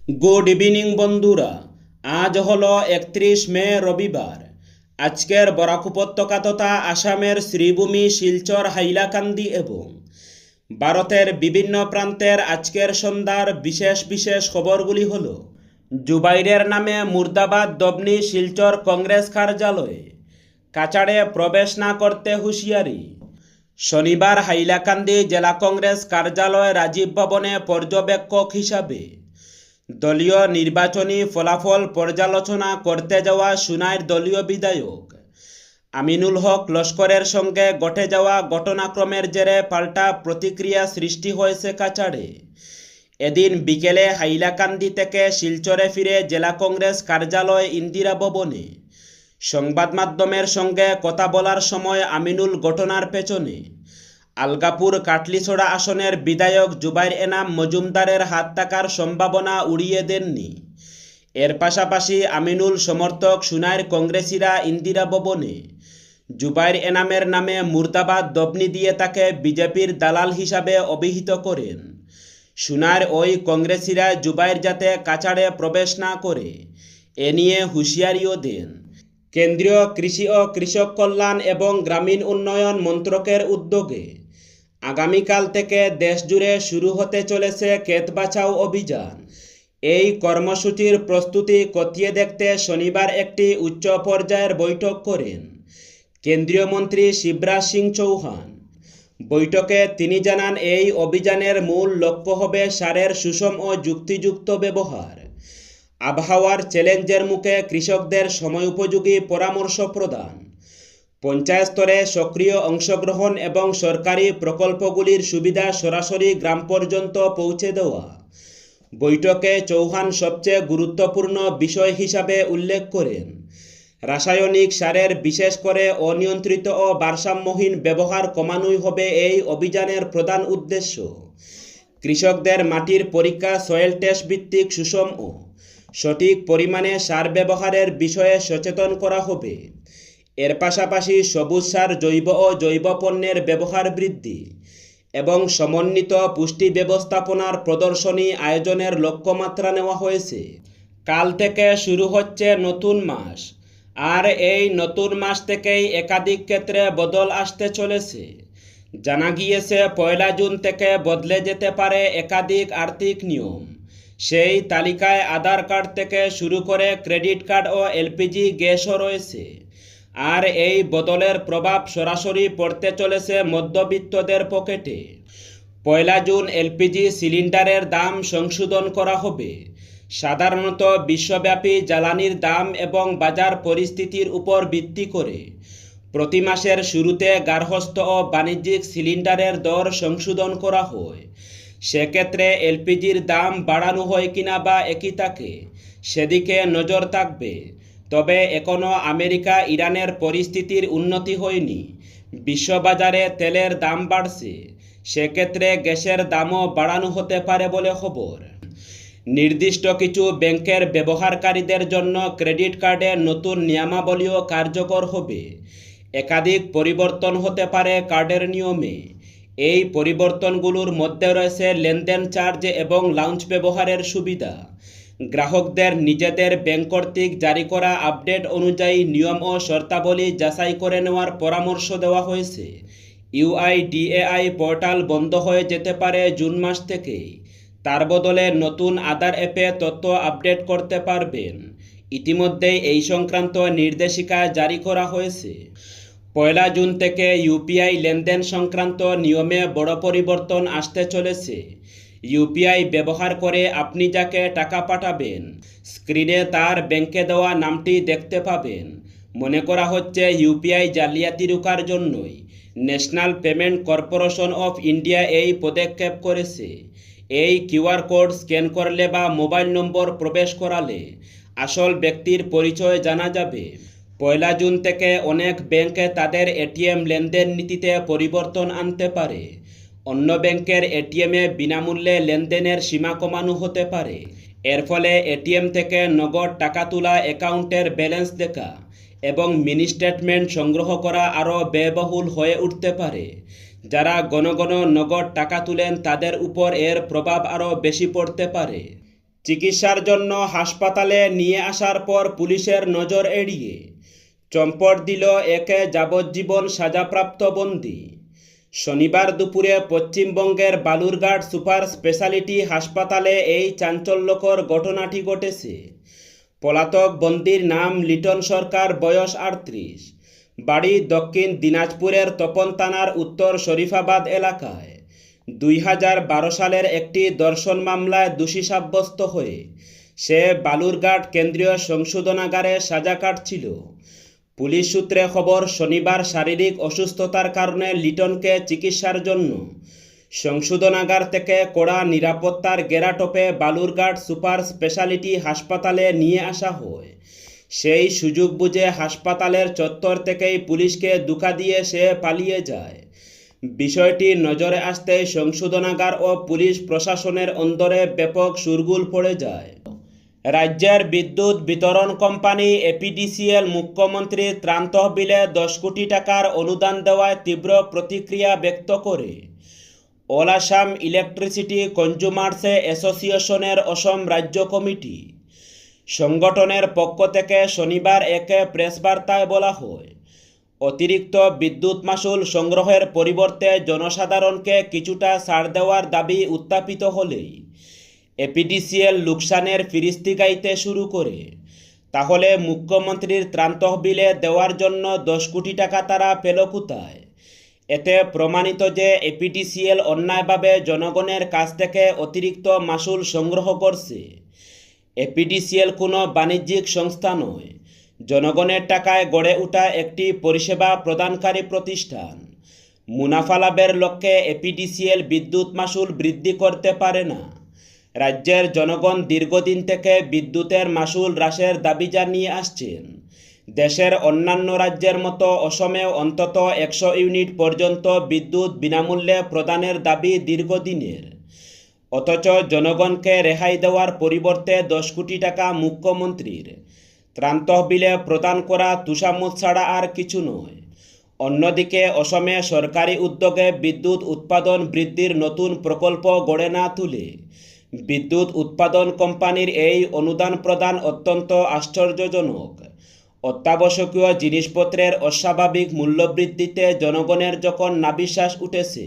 Good evening বন্ধুরা। আজ হলো 31 মে রবিবার। আজকের বরাক উপত্যকা তথা আসামের শ্রীভূমি, শিলচর, হাইলাকান্দি এবং ভারতের বিভিন্ন প্রান্তের আজকের সন্ধ্যার বিশেষ বিশেষ খবরগুলি হল: জুবাইরের নামে মুর্দাবাদ দবনি শিলচর কংগ্রেস কার্যালয়ে, কাছাড়ে প্রবেশ না করতে হুঁশিয়ারি। শনিবার হাইলাকান্দি জেলা কংগ্রেস কার্যালয় রাজীব ভবনে পর্যবেক্ষক হিসাবে দলীয় নির্বাচনী ফলাফল পর্যালোচনা করতে যাওয়া সুনাইর দলীয় বিধায়ক আমিনুল হক লস্করের সঙ্গে ঘটে যাওয়া ঘটনাক্রমের জেরে পাল্টা প্রতিক্রিয়া সৃষ্টি হয়েছে কাছাড়ে। এদিন বিকেলে হাইলাকান্দি থেকে শিলচরে ফিরে জেলা কংগ্রেস কার্যালয় ইন্দিরা ভবনে সংবাদ মাধ্যমের সঙ্গে কথা বলার সময় আমিনুল ঘটনার পেছনে আলগাপুর কাটলিছড়া আসনের বিধায়ক জুবাইর এনাম মজুমদারের হাত থাকার সম্ভাবনা উড়িয়ে দেননি। এর পাশাপাশি আমিনুল সমর্থক সুনাইর কংগ্রেসিরা ইন্দিরা ভবনে জুবাইর এনামের নামে মুর্দাবাদ দবনি দিয়ে তাকে বিজেপির দালাল হিসাবে অভিহিত করেন। সুনাইর ওই কংগ্রেসিরা জুবাইর যাতে কাছাড়ে প্রবেশ না করে এ নিয়ে হুঁশিয়ারিও দেন। কেন্দ্রীয় কৃষি ও কৃষক কল্যাণ এবং গ্রামীণ উন্নয়ন মন্ত্রকের উদ্যোগে আগামীকাল থেকে দেশজুড়ে শুরু হতে চলেছে ক্ষেত বাঁচাও অভিযান। এই কর্মসূচির প্রস্তুতি খতিয়ে দেখতে শনিবার একটি উচ্চ পর্যায়ের বৈঠক করেন কেন্দ্রীয় মন্ত্রী শিবরাজ সিং চৌহান। বৈঠকে তিনি জানান, এই অভিযানের মূল লক্ষ্য হবে সারের সুষম ও যুক্তিযুক্ত ব্যবহার, আবহাওয়ার চ্যালেঞ্জের মুখে কৃষকদের সময়োপযোগী পরামর্শ প্রদান, পঞ্চায়েত স্তরে সক্রিয় অংশগ্রহণ এবং সরকারি প্রকল্পগুলির সুবিধা সরাসরি গ্রাম পর্যন্ত পৌঁছে দেওয়া। বৈঠকে চৌহান সবচেয়ে গুরুত্বপূর্ণ বিষয় হিসাবে উল্লেখ করেন রাসায়নিক সারের, বিশেষ করে অনিয়ন্ত্রিত ও ভারসাম্যহীন ব্যবহার কমানোই হবে এই অভিযানের প্রধান উদ্দেশ্য। কৃষকদের মাটির পরীক্ষা, সয়েল টেস্ট ভিত্তিক সুষম ও সঠিক পরিমাণে সার ব্যবহারের বিষয়ে সচেতন করা হবে। এর পাশাপাশি সবুজ সার, জৈব ও জৈব পণ্যের ব্যবহার বৃদ্ধি এবং সমন্বিত পুষ্টি ব্যবস্থাপনার প্রদর্শনী আয়োজনের লক্ষ্যমাত্রা নেওয়া হয়েছে। কাল থেকে শুরু হচ্ছে নতুন মাস, আর এই নতুন মাস থেকেই একাধিক ক্ষেত্রে বদল আসতে চলেছে। জানা গিয়েছে 1 জুন থেকে বদলে যেতে পারে একাধিক আর্থিক নিয়ম। সেই তালিকায় আধার কার্ড থেকে শুরু করে ক্রেডিট কার্ড ও এলপিজি গ্যাসও রয়েছে। আর এই বদলের প্রভাব সরাসরি পড়তে চলেছে মধ্যবিত্তদের পকেটে। 1 জুন এলপিজি সিলিন্ডারের দাম সংশোধন করা হবে। সাধারণত বিশ্বব্যাপী জ্বালানির দাম এবং বাজার পরিস্থিতির উপর ভিত্তি করে প্রতি মাসের শুরুতে গার্হস্থ্য ও বাণিজ্যিক সিলিন্ডারের দর সংশোধন করা হয়। সেক্ষেত্রে এলপিজির দাম বাড়ানো হয় কিনা বা একই থাকে, সেদিকে নজর থাকবে। তবে এখনও আমেরিকা ইরানের পরিস্থিতির উন্নতি হয়নি। বিশ্ববাজারে তেলের দাম বাড়ছে, সেক্ষেত্রে গ্যাসের দামও বাড়ানো হতে পারে বলে খবর। নির্দিষ্ট কিছু ব্যাংকের ব্যবহারকারীদের জন্য ক্রেডিট কার্ডে নতুন নিয়মাবলীও কার্যকর হবে। একাধিক পরিবর্তন হতে পারে কার্ডের নিয়মে। এই পরিবর্তনগুলোর মধ্যে রয়েছে লেনদেন চার্জ এবং লাউঞ্জ ব্যবহারের সুবিধা। গ্রাহকদের নিজেদের ব্যাংক কর্তৃক জারি করা আপডেট অনুযায়ী নিয়ম ও শর্তাবলী যাচাই করে নেওয়ার পরামর্শ দেওয়া হয়েছে। ইউআইডিএআই পোর্টাল বন্ধ হয়ে যেতে পারে জুন মাস থেকেই। তার বদলে নতুন আধার অ্যাপে তথ্য আপডেট করতে পারবেন। ইতিমধ্যেই এই সংক্রান্ত নির্দেশিকা জারি করা হয়েছে। 1 জুন থেকে ইউপিআই লেনদেন সংক্রান্ত নিয়মে বড় পরিবর্তন আসতে চলেছে। ইউপিআই ব্যবহার করে আপনি যাকে টাকা পাঠাবেন, স্ক্রিনে তার ব্যাংকে দেওয়া নামটি দেখতে পাবেন। মনে করা হচ্ছে ইউপিআই জালিয়াতি রোখার জন্যই national payment corporation of India এই পদক্ষেপ করেছে। এই কিউআর কোড স্ক্যান করলে বা মোবাইল নম্বর প্রবেশ করালে আসল ব্যক্তির পরিচয় জানা যাবে। 1 জুন থেকে অনেক ব্যাংকে তাদের এটিএম লেনদেন নীতিতে পরিবর্তন আনতে পারে। অন্য ব্যাংকের এটিএমে বিনামূল্যে লেনদেনের সীমা কমানো হতে পারে। এর ফলে এটিএম থেকে নগদ টাকা তোলা, অ্যাকাউন্টের ব্যালেন্স দেখা এবং মিনি স্টেটমেন্ট সংগ্রহ করা আরও ব্যয়বহুল হয়ে উঠতে পারে। যারা ঘন ঘন নগদ টাকা তুলেন তাদের উপর এর প্রভাব আরও বেশি পড়তে পারে। চিকিৎসার জন্য হাসপাতালে নিয়ে আসার পর পুলিশের নজর এড়িয়ে চম্পট দিল একে যাবজ্জীবন সাজাপ্রাপ্ত বন্দী। শনিবার দুপুরে পশ্চিমবঙ্গের বালুরঘাট সুপার স্পেশালিটি হাসপাতালে এই চাঞ্চল্যকর ঘটনাটি ঘটেছে। পলাতক বন্দীর নাম লিটন সরকার, বয়স 38, বাড়ি দক্ষিণ দিনাজপুরের তপন থানার উত্তর শরীফাবাদ এলাকায়। 2012 সালের একটি ধর্ষণ মামলায় দোষী সাব্যস্ত হয়ে সে বালুরঘাট কেন্দ্রীয় সংশোধনাগারে সাজা কাটছিল। পুলিশ সূত্রে খবর, শনিবার শারীরিক অসুস্থতার কারণে লিটনকে চিকিৎসার জন্য সংশোধনাগার থেকে কড়া নিরাপত্তার ঘেরাটোপে বালুরঘাট সুপার স্পেশালিটি হাসপাতালে নিয়ে আসা হয়। সেই সুযোগ বুঝে হাসপাতালের চত্বর থেকেই পুলিশকে ধোঁকা দিয়ে সে পালিয়ে যায়। বিষয়টি নজরে আসতেই সংশোধনাগার ও পুলিশ প্রশাসনের অন্দরে ব্যাপক শোরগোল পড়ে যায়। রাজ্যের বিদ্যুৎ বিতরণ কোম্পানি এপিডিসিএল মুখ্যমন্ত্রীর ত্রাণ তহবিলে 10 কোটি টাকার অনুদান দেওয়ায় তীব্র প্রতিক্রিয়া ব্যক্ত করে অল আসাম ইলেকট্রিসিটি কনজিউমার্স অ্যাসোসিয়েশনের অসম রাজ্য কমিটি। সংগঠনের পক্ষ থেকে শনিবার এক প্রেস বার্তায় বলা হয়, অতিরিক্ত বিদ্যুৎ মাশুল সংগ্রহের পরিবর্তে জনসাধারণকে কিছুটা ছাড় দেওয়ার দাবি উত্থাপিত হলেই এপিডিসিএল লোকসানের ফিরিস্তি গাইতে শুরু করে। তাহলে মুখ্যমন্ত্রীর ত্রাণ তহবিলে দেওয়ার জন্য 10 কোটি টাকা তারা পেল কোথায়? এতে প্রমাণিত যে এপিডিসিএল অন্যায়ভাবে জনগণের কাছ থেকে অতিরিক্ত মাশুল সংগ্রহ করছে। এপিডিসিএল কোনো বাণিজ্যিক সংস্থা নয়, জনগণের টাকায় গড়ে ওঠা একটি পরিষেবা প্রদানকারী প্রতিষ্ঠান। মুনাফা লাভের লক্ষ্যে এপিডিসিএল বিদ্যুৎ মাশুল বৃদ্ধি করতে পারে না। রাজ্যের জনগণ দীর্ঘদিন থেকে বিদ্যুতের মাশুল হ্রাসের দাবি জানিয়ে আসছেন। দেশের অন্যান্য রাজ্যের মতো অসমেও অন্তত 100 ইউনিট পর্যন্ত বিদ্যুৎ বিনামূল্যে প্রদানের দাবি দীর্ঘদিনের। অথচ জনগণকে রেহাই দেওয়ার পরিবর্তে 10 কোটি টাকা মুখ্যমন্ত্রীর ত্রাণ তহবিলে প্রদান করা তুষামুদ ছাড়া আর কিছু নয়। অন্যদিকে অসমে সরকারি উদ্যোগে বিদ্যুৎ উৎপাদন বৃদ্ধির নতুন প্রকল্প গড়ে না তুলে বিদ্যুৎ উৎপাদন কোম্পানির এই অনুদান প্রদান অত্যন্ত আশ্চর্যজনক। অত্যাবশ্যকীয় জিনিসপত্রের অস্বাভাবিক মূল্যবৃদ্ধিতে জনগণের যখন নাভিশ্বাস উঠেছে,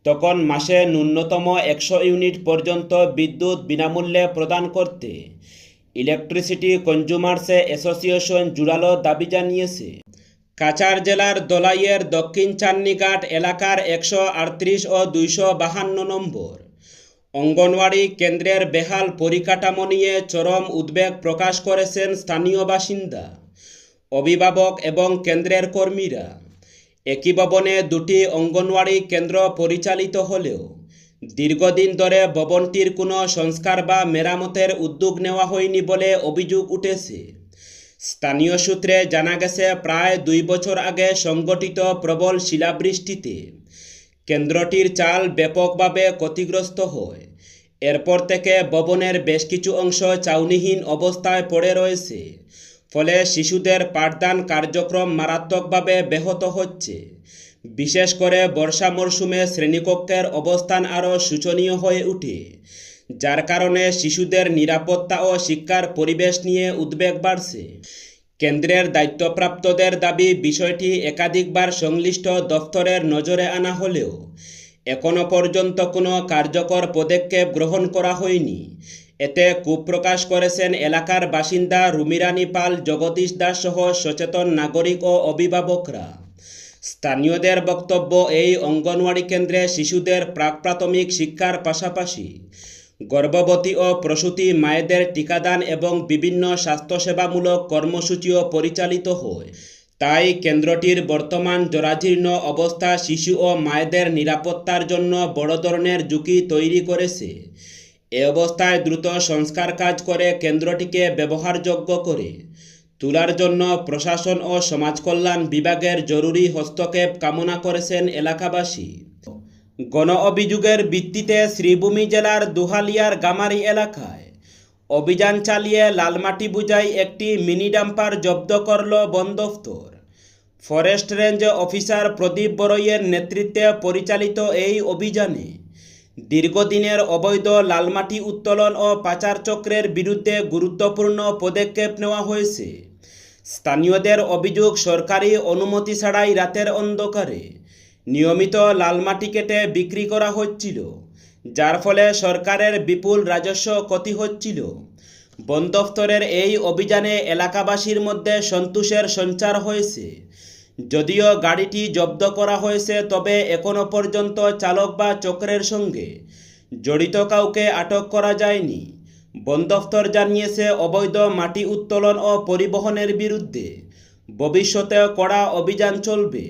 তখন মাসে ন্যূনতম 100 ইউনিট পর্যন্ত বিদ্যুৎ বিনামূল্যে প্রদান করতে ইলেকট্রিসিটি কনজিউমার্স অ্যাসোসিয়েশন জোরালো দাবি জানিয়েছে। কাছাড় জেলার দলাইয়ের দক্ষিণ চান্নিঘাট এলাকার 138 ও 252 নম্বর অঙ্গনওয়াড়ি কেন্দ্রের বেহাল পরিকাঠামো নিয়ে চরম উদ্বেগ প্রকাশ করেছেন স্থানীয় বাসিন্দা, অভিভাবক এবং কেন্দ্রের কর্মীরা। একই ভবনে দুটি অঙ্গনওয়াড়ি কেন্দ্র পরিচালিত হলেও দীর্ঘদিন ধরে ভবনটির কোনো সংস্কার বা মেরামতের উদ্যোগ নেওয়া হয়নি বলে অভিযোগ উঠেছে। স্থানীয় সূত্রে জানা গেছে, প্রায় 2 বছর আগে সংঘটিত প্রবল শিলাবৃষ্টিতে কেন্দ্রটির চাল ব্যাপকভাবে ক্ষতিগ্রস্ত হয়। এরপর থেকে ভবনের বেশ কিছু অংশ চাউনিহীন অবস্থায় পড়ে রয়েছে, ফলে শিশুদের পাঠদান কার্যক্রম মারাত্মকভাবে ব্যাহত হচ্ছে। বিশেষ করে বর্ষা মরশুমে শ্রেণীকক্ষের অবস্থান আরও শোচনীয় হয়ে ওঠে, যার কারণে শিশুদের নিরাপত্তা ও শিক্ষার পরিবেশ নিয়ে উদ্বেগ বাড়ছে। কেন্দ্রের দায়িত্বপ্রাপ্তদের দাবি, বিষয়টি একাধিকবার সংশ্লিষ্ট দফতরের নজরে আনা হলেও এখনও পর্যন্ত কোনো কার্যকর পদক্ষেপ গ্রহণ করা হয়নি। এতে ক্ষোভ প্রকাশ করেছেন এলাকার বাসিন্দা রুমিরানী পাল, জগদীশ দাস সহ সচেতন নাগরিক ও অভিভাবকরা। স্থানীয়দের বক্তব্য, এই অঙ্গনওয়াড়ি কেন্দ্রে শিশুদের প্রাক-প্রাথমিক শিক্ষার পাশাপাশি গর্ভবতী ও প্রসূতি মায়েদের টিকাদান এবং বিভিন্ন স্বাস্থ্যসেবামূলক কর্মসূচিও পরিচালিত হয়। তাই কেন্দ্রটির বর্তমান জরাজীর্ণ অবস্থা শিশু ও মায়েদের নিরাপত্তার জন্য বড় ধরনের ঝুঁকি তৈরি করেছে। এ অবস্থায় দ্রুত সংস্কার কাজ করে কেন্দ্রটিকে ব্যবহারযোগ্য করে তোলার জন্য প্রশাসন ও সমাজকল্যাণ বিভাগের জরুরি হস্তক্ষেপ কামনা করেছেন এলাকাবাসী। গণ অভিযোগের ভিত্তিতে শ্রীভূমি জেলার দুহালিয়ার গামারি এলাকায় অভিযান চালিয়ে লালমাটি বোঝাই একটি মিনি ডাম্পার জব্দ করল বন দফতর। ফরেস্ট রেঞ্জ অফিসার প্রদীপ বড়ইয়ের নেতৃত্বে পরিচালিত এই অভিযানে দীর্ঘদিনের অবৈধ লালমাটি উত্তোলন ও পাচার চক্রের বিরুদ্ধে গুরুত্বপূর্ণ পদক্ষেপ নেওয়া হয়েছে। স্থানীয়দের অভিযোগ, সরকারি অনুমতি ছাড়াই রাতের অন্ধকারে নিয়মিত লালমাটি কেটে বিক্রি করা হচ্ছিল, যার ফলে সরকারের বিপুল রাজস্ব ক্ষতি হচ্ছিল। বন দফতরের এই অভিযানে এলাকাবাসীর মধ্যে সন্তোষের সঞ্চার হয়েছে। যদিও গাড়িটি জব্দ করা হয়েছে, তবে এখনও পর্যন্ত চালক বা চক্রের সঙ্গে জড়িত কাউকে আটক করা যায়নি। বন দফতর জানিয়েছে, অবৈধ মাটি উত্তোলন ও পরিবহনের বিরুদ্ধে ভবিষ্যতেও কড়া অভিযান চলবে।